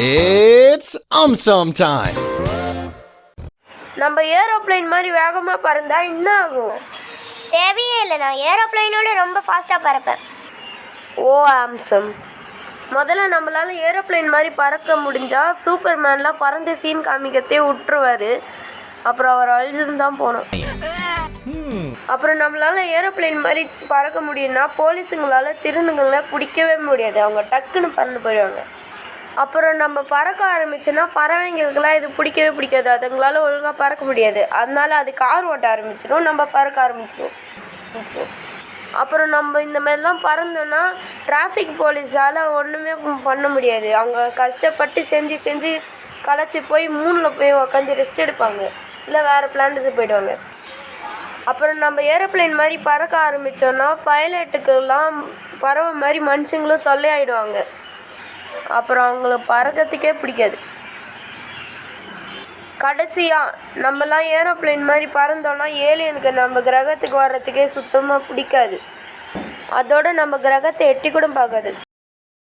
It's time. நம்ம aeroplane மாதிரி வேகமாக பறந்தா என்ன ஆகும்? தேவையே இல்லை, நான் ஏரோப்ளைனோட ரொம்ப ஃபாஸ்ட்டாக பறப்பேன். ஓ ஆம்சம். முதல்ல நம்மளால் ஏரோப்ளேன் மாதிரி பறக்க முடிஞ்சால் சூப்பர்மேன்லாம் பறந்து சீன் காமிக்கத்தே விட்டுருவார். அப்புறம் அவர் அழிஞ்சுன்னு தான் போகணும். அப்புறம் நம்மளால் ஏரோப்ளேன் மாதிரி பறக்க முடியும்னா போலீஸுங்களால் திருநங்களை பிடிக்கவே முடியாது. அவங்க டக்குன்னு பறந்து போயிடுவாங்க. அப்புறம் நம்ம பறக்க ஆரம்பிச்சோன்னா பறவைங்களுக்கெல்லாம் இது பிடிக்கவே பிடிக்காது. அதுங்களால ஒழுங்காக பறக்க முடியாது. அதனால அது கார் ஓட்ட ஆரம்பிச்சிடும், நம்ம பறக்க ஆரம்பிச்சிடுவோம். அப்புறம் நம்ம இந்த மாதிரிலாம் பறந்தோன்னா டிராஃபிக் போலீஸால் ஒன்றுமே பண்ண முடியாது. அவங்க கஷ்டப்பட்டு செஞ்சு களைச்சி போய் மூணில் போய் உக்காந்து ரெஸ்ட் எடுப்பாங்க, இல்லை வேறு பிளானட்டுக்கு போயிடுவாங்க. அப்புறம் நம்ம ஏரோப்ளேன் மாதிரி பறக்க ஆரம்பித்தோன்னா பைலட்டுக்கெல்லாம் பறவை மாதிரி மனுஷங்களும் தொல்லையாயிடுவாங்க. அப்புறம் அவங்கள பறக்கிறதுக்கே பிடிக்காது. கடைசியாக நம்மலாம் ஏரோப்ளேன் மாதிரி பறந்தோன்னா ஏலியனுக்கு நம்ம கிரகத்துக்கு வர்றதுக்கே சுத்தமாக பிடிக்காது. அதோடு நம்ம கிரகத்தை எட்டி கூட பார்க்காது.